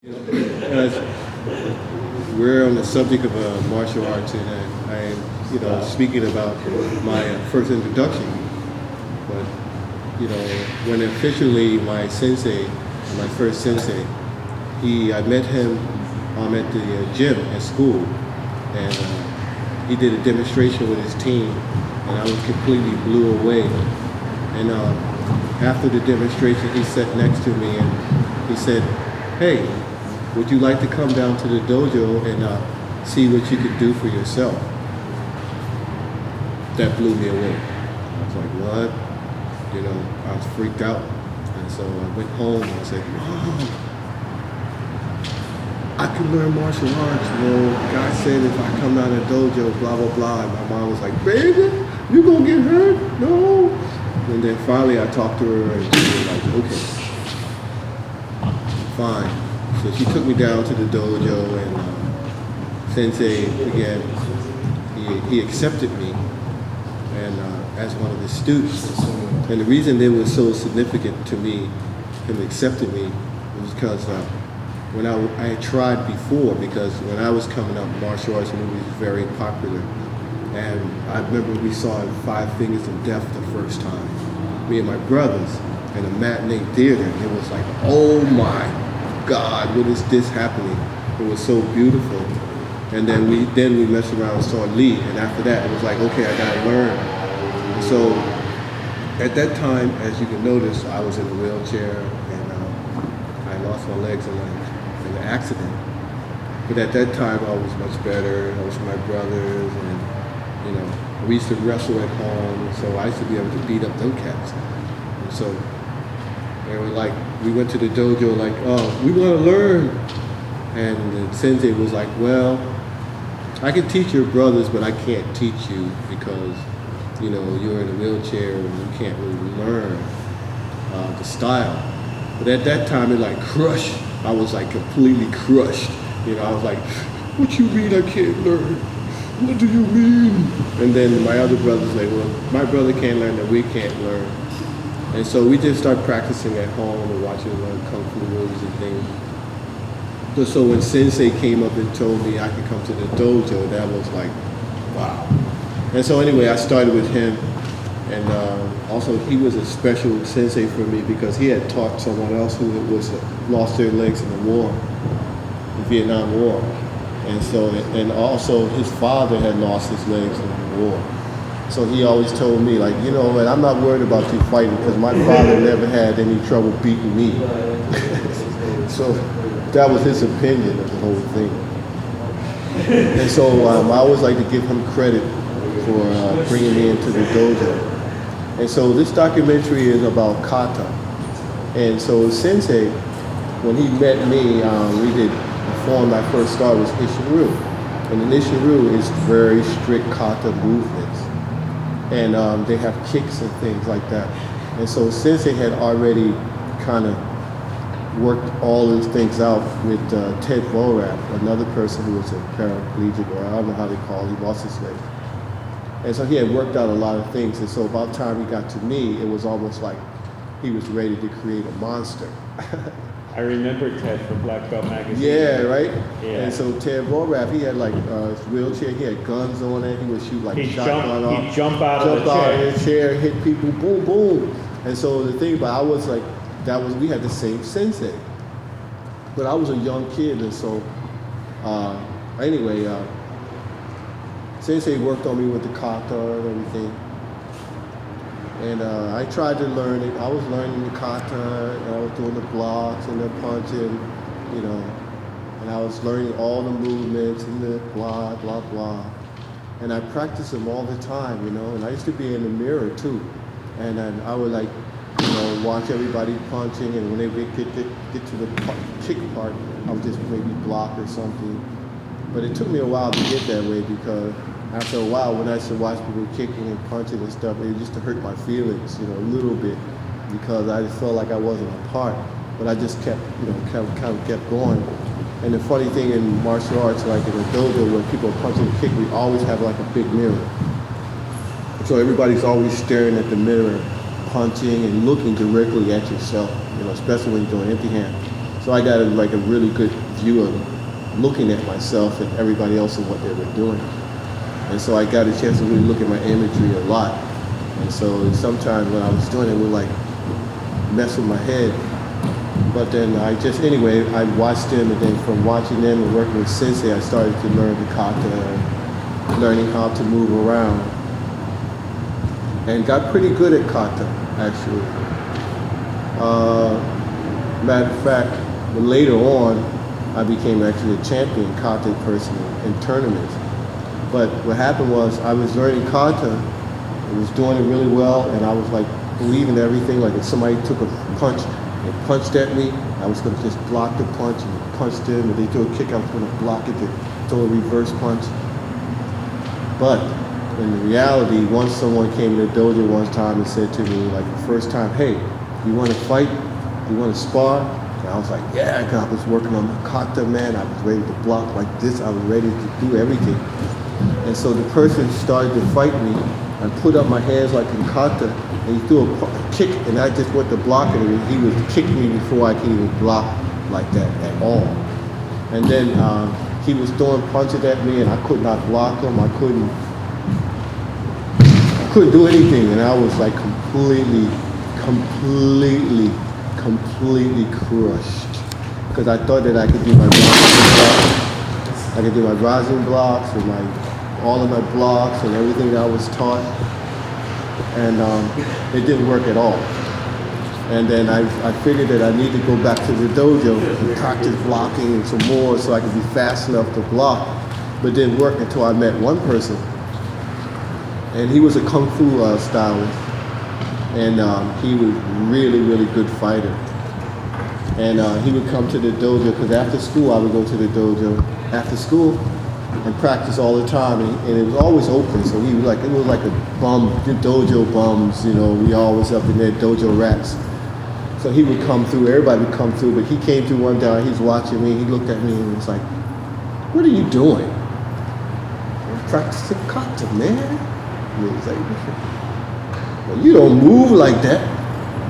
As we're on the subject of martial arts, and I am, speaking about my first introduction. But when officially my sensei, my first sensei, I met him at the gym at school, and he did a demonstration with his team, and I was completely blew away. And after the demonstration, he sat next to me and he said, "Hey, would you like to come down to the dojo and see what you could do for yourself?" That blew me away. I was like, what? I was freaked out. And so I went home and I said, "Mom, I can learn martial arts. Well, the guy said if I come down to the dojo, blah, blah, blah." And my mom was like, "Baby, you gonna get hurt? No." And then finally I talked to her and she was like, "Okay, fine." So she took me down to the dojo, and Sensei again, he accepted me and as one of his students. And the reason it was so significant to me, him accepting me, was because when I had tried before, because when I was coming up, martial arts movies was very popular. And I remember we saw Five Fingers of Death the first time, me and my brothers, in a matinee theater. And it was like, oh my God, what is this happening? It was so beautiful. And then we messed around and saw Lee, and after that it was like, okay, I gotta learn. And so at that time, as you can notice, I was in a wheelchair, and I lost my legs in an accident. But at that time I was much better. I was with my brothers, and we used to wrestle at home, so I used to be able to beat up them cats. And so they were like, we went to the dojo like, "Oh, we want to learn." And the sensei was like, "Well, I can teach your brothers, but I can't teach you because, you're in a wheelchair and you can't really learn the style." But at that time, it like crushed. I was like completely crushed. I was like, "What you mean I can't learn? What do you mean?" And then my other brothers like, "Well, my brother can't learn, that we can't learn." And so we just started practicing at home and watching kung fu movies and things. So when Sensei came up and told me I could come to the dojo, that was like, wow. And so anyway, I started with him, and also he was a special sensei for me because he had taught someone else who was lost their legs in the war, the Vietnam War. And also his father had lost his legs in the war. So he always told me, like, and I'm not worried about you fighting because my father never had any trouble beating me. So that was his opinion of the whole thing. And so I always like to give him credit for bringing me into the dojo. And so this documentary is about Kata. And so Sensei, when he met me, the form I first started was Uechi-ryu. And in Uechi-ryu is very strict Kata movements. And they have kicks and things like that. And so Sensei had already kind of worked all those things out with Ted Vorap, another person who was a paraplegic, or I don't know how they call it, he lost his leg. And so he had worked out a lot of things. And so about the time he got to me, it was almost like he was ready to create a monster. I remember Ted from Black Belt Magazine. Yeah, right? Yeah. And so Ted Vorap, he had like his wheelchair, he had guns on it, he would shoot like shotgun off. He'd jump out of the chair, hit people, boom, boom. And so the thing about I was like, we had the same sensei. But I was a young kid, and so anyway, Sensei worked on me with the kata and everything. And I tried to learn it. I was learning the kata, and I was doing the blocks and the punching, and I was learning all the movements and the blah, blah, blah. And I practiced them all the time, and I used to be in the mirror too. And then I would like, watch everybody punching, and when they get to the kick part, I would just maybe block or something. But it took me a while to get that way because after a while, when I used to watch people kicking and punching and stuff, it used to hurt my feelings, a little bit, because I just felt like I wasn't a part. But I just kept, kind of kept going. And the funny thing in martial arts, like in a dojo, when people punch and kick, we always have like a big mirror. So everybody's always staring at the mirror, punching and looking directly at yourself, especially when you're doing empty hand. So I got like a really good view of looking at myself and everybody else and what they were doing. And so I got a chance to really look at my imagery a lot. And so sometimes when I was doing it, it would like mess with my head. But then I watched them, and then from watching them and working with Sensei, I started to learn the Kata, learning how to move around. And got pretty good at Kata, actually. Matter of fact, later on, I became actually a champion Kata person in tournaments. But what happened was I was learning Kata, I was doing it really well, and I was like believing everything. Like if somebody took a punch and punched at me, I was going to just block the punch and punch them. If they threw a kick, I was going to block it to throw a reverse punch. But in reality, once someone came to the dojo one time and said to me, like the first time, hey, you want to fight? You want to spar? And I was like, yeah, because I was working on my Kata, man. I was ready to block like this. I was ready to do everything. And so the person started to fight me. I put up my hands like in Kata, and he threw a kick, and I just went to block it, and he was kicking me before I could even block like that at all. And then he was throwing punches at me, and I could not block him. I couldn't do anything, and I was like completely crushed, because I thought that I could do my rising blocks and all of my blocks and everything that I was taught, and it didn't work at all. And then I figured that I need to go back to the dojo and practice blocking and some more so I could be fast enough to block, but it didn't work until I met one person, and he was a Kung Fu stylist, and he was really good fighter. And he would come to the dojo, because after school I would go to the dojo after school and practice all the time, and it was always open. So he was like, it was like a bum, the dojo bums, you know, we always up in there, dojo rats. So he would come through, everybody would come through, but he came through one day, he's watching me, he looked at me and was like, what are you doing? I'm practicing Kata, man. And he was like, well, you don't move like that.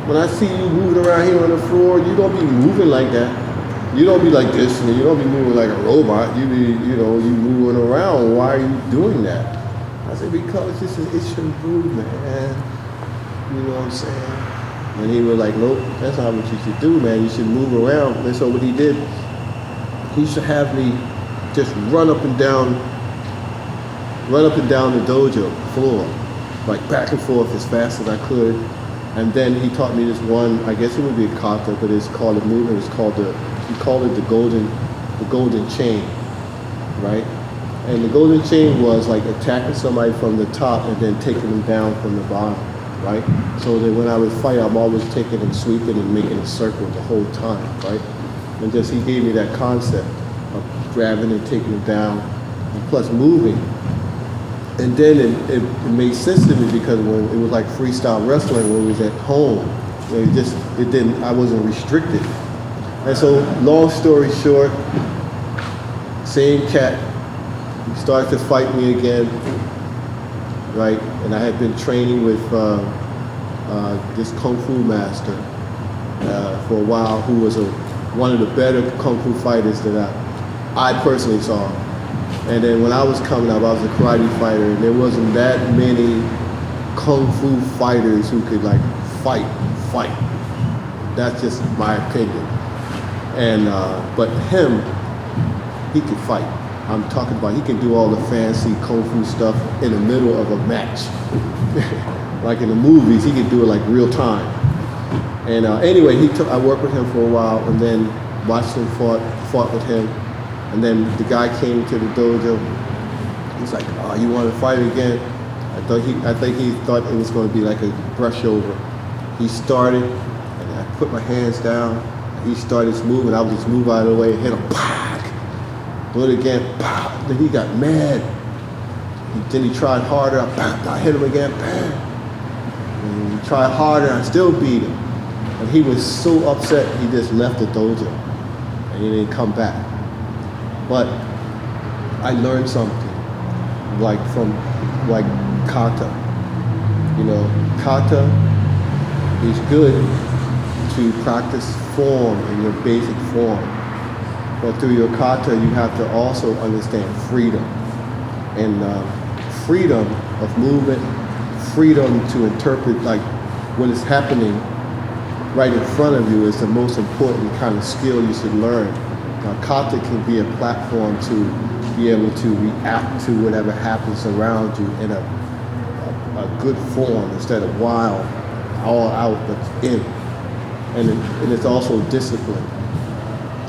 When I see you moving around here on the floor, you don't be moving like that. You don't be like this, and you don't be moving like a robot. You be, you moving around. Why are you doing that? I said, because it's your movement, man. You know what I'm saying? And he was like, nope, that's not what you should do, man. You should move around. And so what he did, he should have me just run up and down the dojo floor, like back and forth as fast as I could. And then he taught me this one, I guess it would be a kata, but it's called a movement. He called it the golden chain, right? And the golden chain was like attacking somebody from the top and then taking them down from the bottom, right? So that when I would fight, I'm always taking and sweeping and making a circle the whole time, right? And just he gave me that concept of grabbing and taking them down, and plus moving. And then it made sense to me, because when it was like freestyle wrestling, when it was at home, I wasn't restricted. And so, long story short, same cat, he started to fight me again, right? And I had been training with this Kung Fu master for a while, who was one of the better Kung Fu fighters that I personally saw. And then when I was coming up, I was a karate fighter, and there wasn't that many Kung Fu fighters who could like fight. That's just my opinion. And but him, he could fight. I'm talking about he can do all the fancy Kung Fu stuff in the middle of a match. Like in the movies, he could do it like real time. And anyway, I worked with him for a while, and then watched him fought with him. And then the guy came to the dojo. He's like, "Oh, you want to fight again?" I think he thought it was going to be like a brush over. He started, and I put my hands down. He started moving. I would just move out of the way, hit him, pop. Do it again, pop. Then he got mad. Then he tried harder. I hit him again, bam. And he tried harder. I still beat him. And he was so upset. He just left the dojo, and he didn't come back. But I learned something, from Kata. Kata is good to practice form in your basic form. But through your kata, you have to also understand freedom. And freedom of movement, freedom to interpret like what is happening right in front of you is the most important kind of skill you should learn. Kata can be a platform to be able to react to whatever happens around you in a good form instead of wild, all out, but in. And it's also discipline.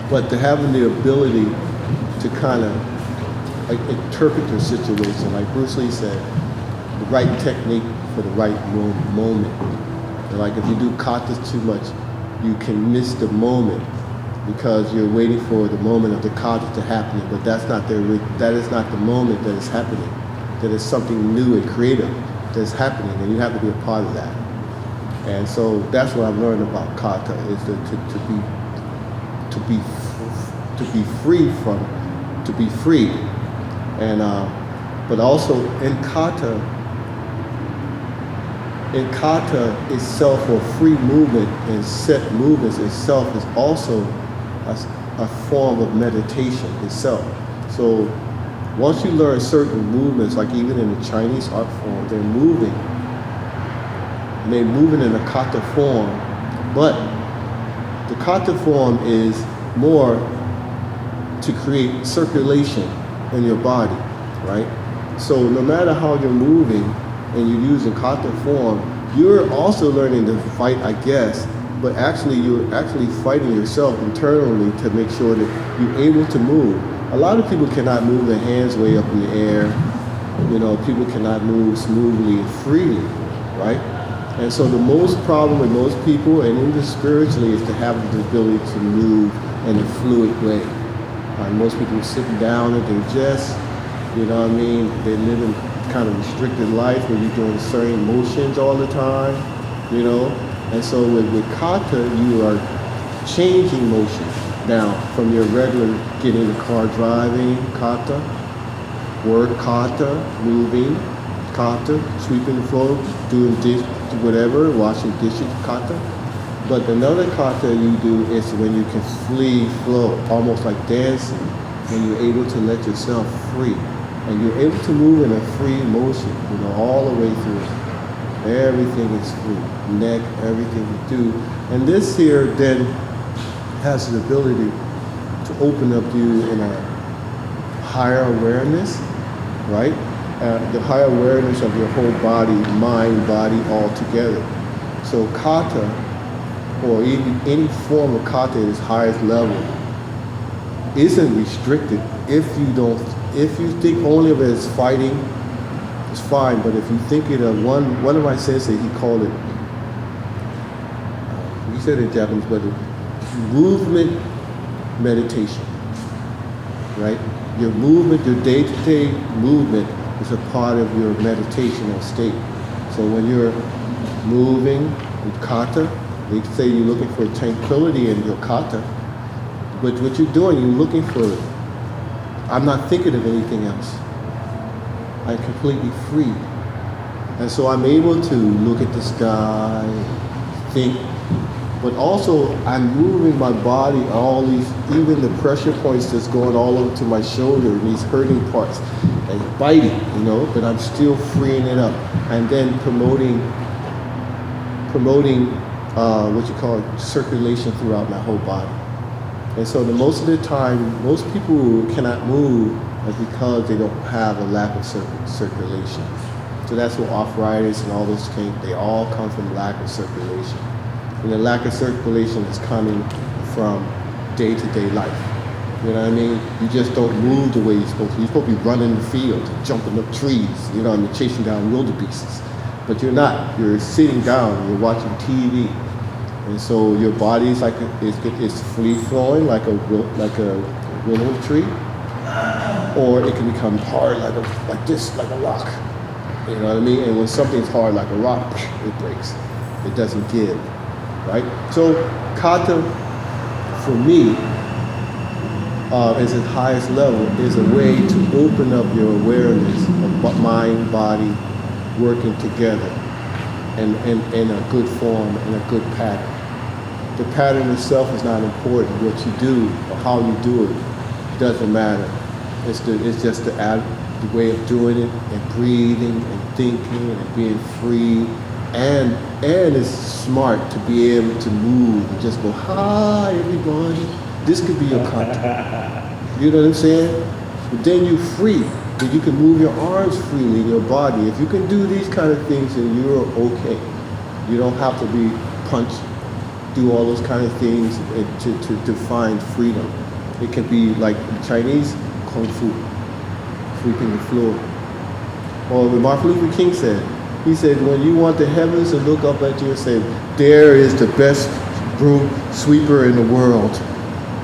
But to having the ability to kind of like interpret the situation, like Bruce Lee said, the right technique for the right moment. And like if you do katas too much, you can miss the moment because you're waiting for the moment of the kata to happen. But that is not the moment that is happening. That is something new and creative that's happening, and you have to be a part of that. And so that's what I've learned about kata is to be free. And but also in kata itself, or free movement and set movements itself, is also a form of meditation itself. So once you learn certain movements, like even in the Chinese art form, they're moving in a kata form, but the kata form is more to create circulation in your body, right? So no matter how you're moving and you're using kata form, you're also learning to fight, I guess, but actually you're fighting yourself internally to make sure that you're able to move. A lot of people cannot move their hands way up in the air. People cannot move smoothly and freely, right? And so the most problem with most people, and even spiritually, is to have the ability to move in a fluid way. Most people sitting down and they just, they live in kind of restricted life where you're doing certain motions all the time, And so with kata, you are changing motion now from your regular getting in the car driving, kata, word kata, moving, kata, sweeping the floor, doing dish, whatever, washing dishes, kata. But another kata you do is when you can flow, almost like dancing, when you're able to let yourself free. And you're able to move in a free motion, all the way through. Everything is free. Neck, everything you do. And this here then has the ability to open up you in a higher awareness, right? The higher awareness of your whole body, mind, body, all together. So kata, or even any form of kata at its highest level, isn't restricted. If you think only of it as fighting, it's fine. But if you think it of one of my sensei, he called it, he said it in Japanese, but movement meditation, right? Your movement, your day-to-day movement is a part of your meditational state. So when you're moving with kata, they say you're looking for tranquility in your kata, but what you're doing, you're looking for, I'm not thinking of anything else. I'm completely free. And so I'm able to look at the sky, think, but also I'm moving my body, all these, even the pressure points that's going all over to my shoulder, these hurting parts, and biting, but I'm still freeing it up. And then promoting what you call circulation throughout my whole body. And so most of the time, most people who cannot move is because they don't have a lack of circulation. So that's what arthritis and all those they all come from lack of circulation. And the lack of circulation is coming from day-to-day life. You know what I mean? You just don't move the way you're supposed to. You're supposed to be running the field, jumping up trees, chasing down wildebeests. But you're not. You're sitting down, you're watching TV. And so your body is like it's free flowing like a willow tree, or it can become hard like a rock. You know what I mean? And when something's hard like a rock, it breaks. It doesn't give, right? So kata, for me, is at highest level, is a way to open up your awareness of mind, body, working together in a good form, in a good pattern. the pattern itself is not important. What you do or how you do it doesn't matter. It's just the way of doing it and breathing and thinking and being free. And it's smart to be able to move and just go, hi everybody. This could be your kata. You know what I'm saying? But then you're free. Then you can move your arms freely in your body. If you can do these kind of things, then you're okay. You don't have to be punched, do all those kind of things to find freedom. It can be like Chinese kung fu, sweeping the floor. Or what Martin Luther King said, he said, when you want the heavens to look up at you and say, there is the best broom sweeper in the world.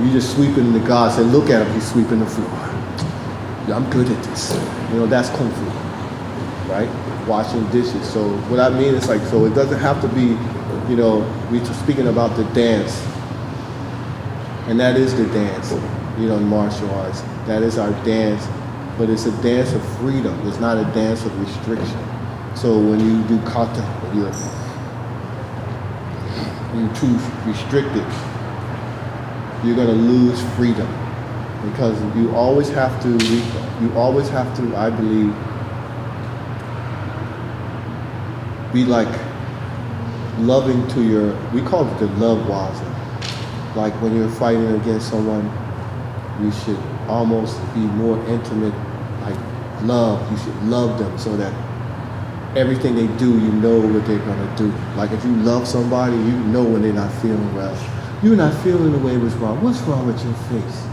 You just sweep it in the God, say, look at him, he's sweeping the floor. Yeah, I'm good at this. You know, that's kung fu, right? Washing dishes. So what I mean is like, so it doesn't have to be, you know, we're speaking about the dance. And that is the dance, you know, in martial arts. That is our dance, but it's a dance of freedom. It's not a dance of restriction. So when you do kata, you're too restricted, you're gonna lose freedom. Because you always have to, I believe, be like loving to your, we call it the love waza. Like when you're fighting against someone, you should almost be more intimate, like love. You should love them so that everything they do, you know what they're gonna do. Like if you love somebody, you know when they're not feeling well. You're not feeling the way what's wrong. What's wrong with your face?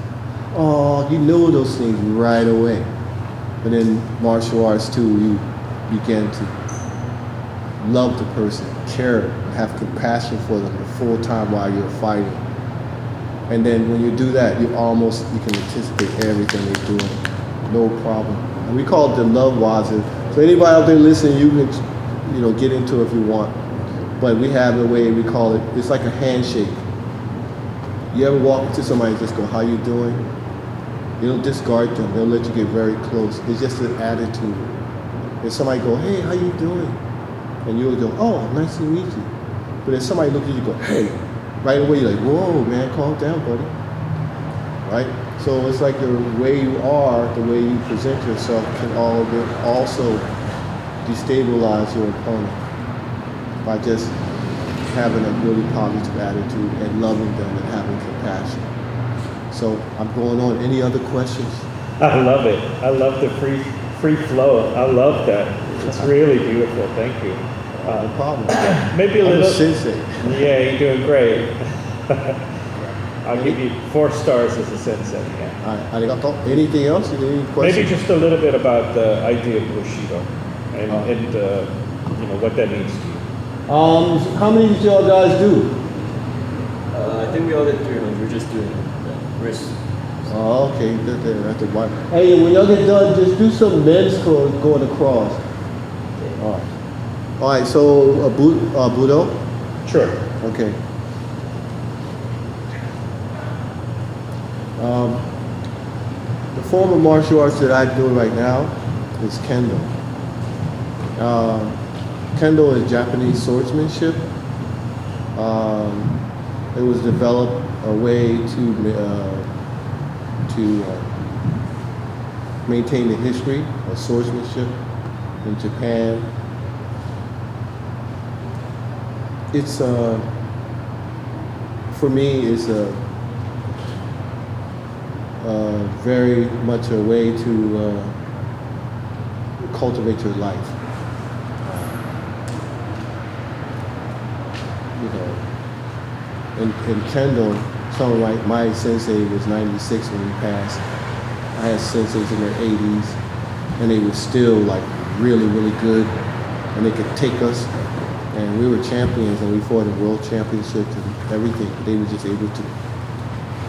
Oh, you know those things right away. But in martial arts too, you begin to love the person, care, have compassion for them the full time while you're fighting. And then when you do that, you can anticipate everything they're doing. No problem. And we call it the love waza. So anybody out there listening, you can, you know, get into it if you want. But we have a way we call it, it's like a handshake. You ever walk up to somebody and just go, how you doing? You don't discard them. They'll let you get very close. It's just an attitude. If somebody go, hey, how you doing? And you'll go, oh, nice to meet you. But if somebody looks at you and go, hey, right away you're like, whoa, man, calm down, buddy. Right? So it's like the way you are, the way you present yourself can also destabilize your opponent by just having a really positive attitude and loving them and having compassion. So I'm going on. Any other questions? I love it. I love the free flow. I love that. It's really beautiful. Thank you. No problem. Maybe a I'm little. a sensei. Yeah, you're doing great. I'll give you 4 stars as a sensei. Yeah. Arigato. Anything else? Any questions? Maybe just a little bit about the idea of Bushido and you know what that means to you. How many did y'all guys do? I think we all did 300. We're just doing wrist. Oh, okay. That's the one. Hey, when y'all get done, just do some men's going across. All right. All right. So Budo. Sure. Okay. The form of martial arts that I do right now is Kendo. Kendo is Japanese swordsmanship. It was developed a way to maintain the history of swordsmanship in Japan. It's for me, it's very much a way to cultivate your life. You know, in Kendo, some of my sensei was 96 when he passed. I had senseis in their 80s, and they were still like really, really good, and they could take us. And we were champions, and we fought in world championships and everything. They were just able to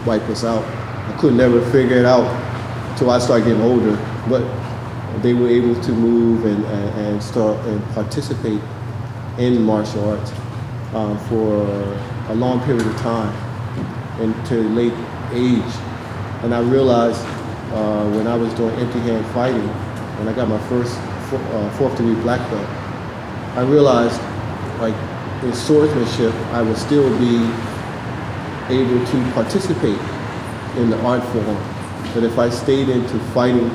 wipe us out. I could never figure it out until I started getting older. But they were able to move and start and participate in martial arts for a long period of time into late age. And I realized when I was doing empty hand fighting, when I got my first 4th degree black belt, I realized like in swordsmanship, I would still be able to participate in the art form. But if I stayed into fighting,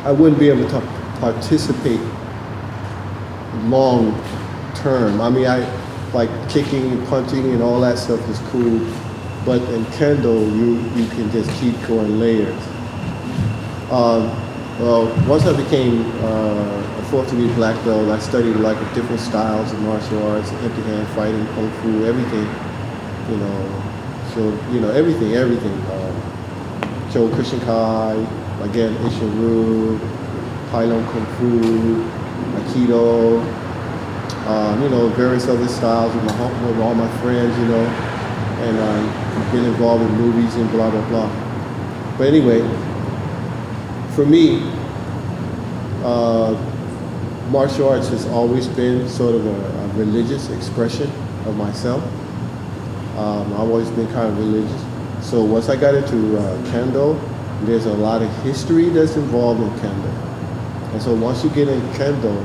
I wouldn't be able to participate long term. I mean, I like kicking, punching, and all that stuff is cool. But in Kendo, you can just keep going layers. Well, once I became a fourth degree black belt, I studied like different styles of martial arts, empty hand fighting, kung fu, everything. You know, so everything. Cho Christian Kai, again Uechi-ryu, Pylon Kung Fu, Aikido, various other styles with all my friends, and been involved in movies and blah blah blah. But anyway, for me, martial arts has always been sort of a religious expression of myself. I've always been kind of religious. So once I got into Kendo, there's a lot of history that's involved in Kendo. And so once you get in Kendo,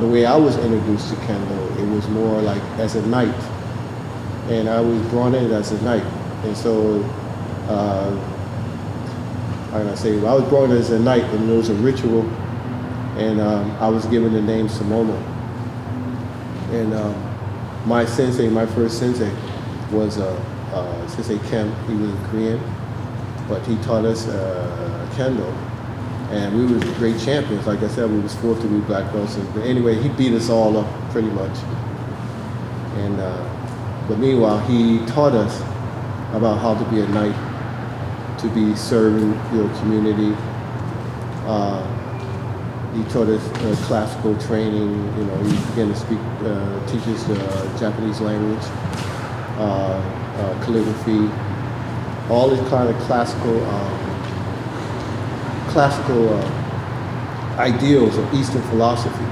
the way I was introduced to Kendo, it was more like as a knight. And I was brought in as a knight. And so, I was brought in as a knight, and there was a ritual, and I was given the name Samono. And my sensei, my first sensei, was Sensei Ken. He was Korean, but he taught us Kendo. And we were great champions. Like I said, we was fourth degree black belts. But anyway, he beat us all up pretty much. And but meanwhile, he taught us about how to be a knight, to be serving your community. He taught us classical training. He began to speak, teach us the Japanese language, calligraphy, all these kind of classical ideals of Eastern philosophy.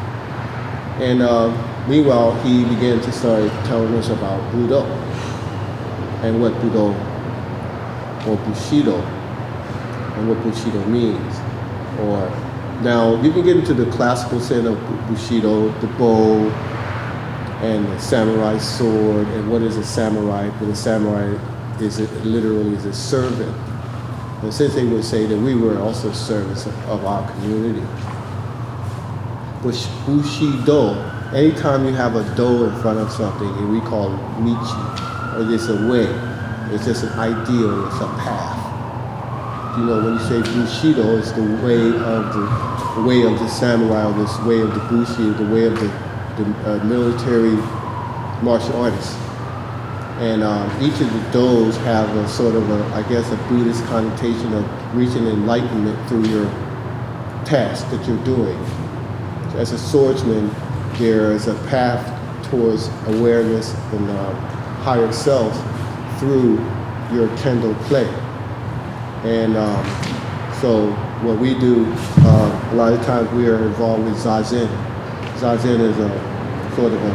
And meanwhile, he began to start telling us about Budo and what Budo or Bushido and what Bushido means. Or now you can get into the classical sense of Bushido, the bow and the samurai sword, and what is a samurai? But a samurai literally is a servant. And Sensei would say that we were also servants of our community. Bushido, anytime you have a do in front of something, and we call it michi, or it's a way, it's just an ideal, it's a path. When you say Bushido, it's the way of the samurai, or this way of the bushi, the way of the military martial artists. And each of the dos have a sort of a Buddhist connotation of reaching enlightenment through your task that you're doing. So as a swordsman, there is a path towards awareness and higher self through your Kendo play. And so what we do, a lot of times we are involved with Zazen. Zazen is a sort of a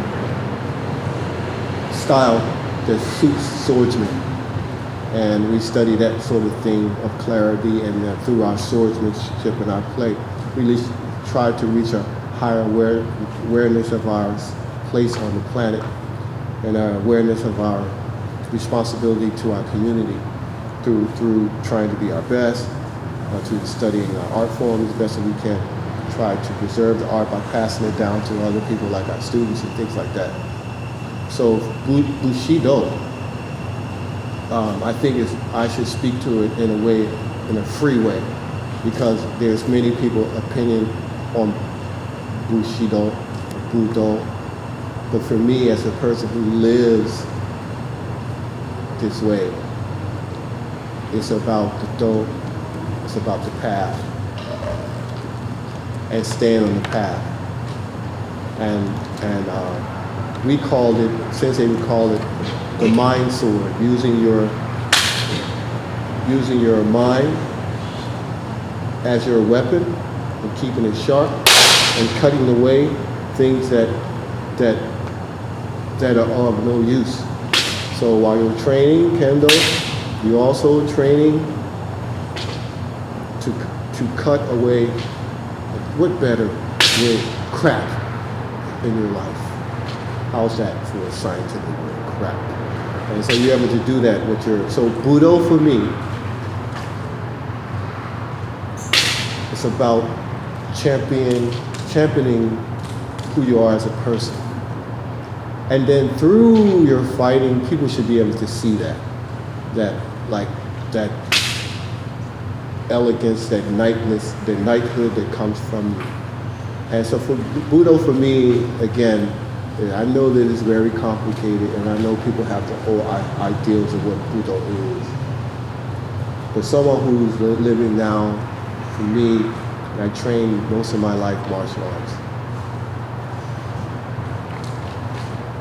style that suits swordsmen. And we study that sort of thing of clarity, and through our swordsmanship and our play, we try to reach a higher awareness of our place on the planet and our awareness of our responsibility to our community through trying to be our best, to studying our art form as best as we can, try to preserve the art by passing it down to other people like our students and things like that. So Bushido, I think I should speak to it in a free way, because there's many people opinion on Bushido, Budo, but for me as a person who lives this way, it's about the do, it's about the path, and staying on the path. And Sensei would call it the mind sword, using your mind as your weapon and keeping it sharp and cutting away things that are of no use. So while you're training Kendo, you're also training to cut away what better with crap in your life. How's that for a scientific word? Crap. And so you're able to do that with your, so Budo for me, it's about championing who you are as a person. And then through your fighting, people should be able to see that elegance, that knighthood that comes from you. And so for Budo, for me, again, I know that it's very complicated, and I know people have the whole ideals of what Budo is. But someone who's living now, for me, I trained most of my life martial arts.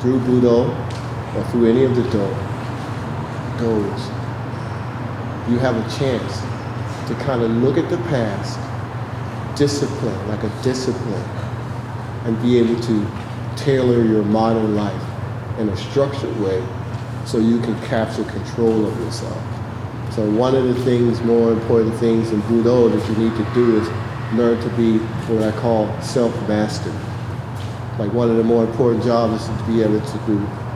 Through Budo, or through any of the do's, you have a chance to kind of look at the past, discipline, like a discipline, and be able to tailor your modern life in a structured way so you can capture control of yourself. So one of the things, more important things in Budo that you need to do is learn to be what I call self-mastered. Like one of the more important jobs is to be able to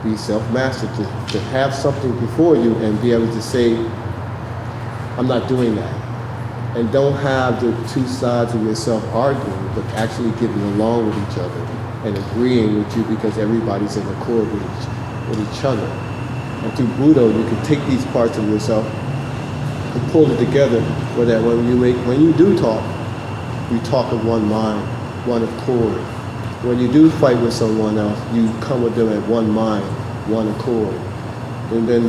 be self-mastered, to have something before you and be able to say, I'm not doing that. And don't have the two sides of yourself arguing, but actually getting along with each other and agreeing with you because everybody's in accord with each other. And through Budo, you can take these parts of yourself and pull it together so that when you do talk, you talk of one mind, one accord. When you do fight with someone else, you come with them at one mind, one accord. And then,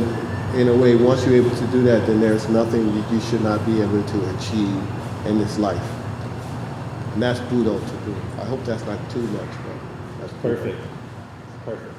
in a way, once you're able to do that, then there's nothing that you should not be able to achieve in this life. And that's Budo to me. I hope that's not too much, but that's Perfect. Perfect.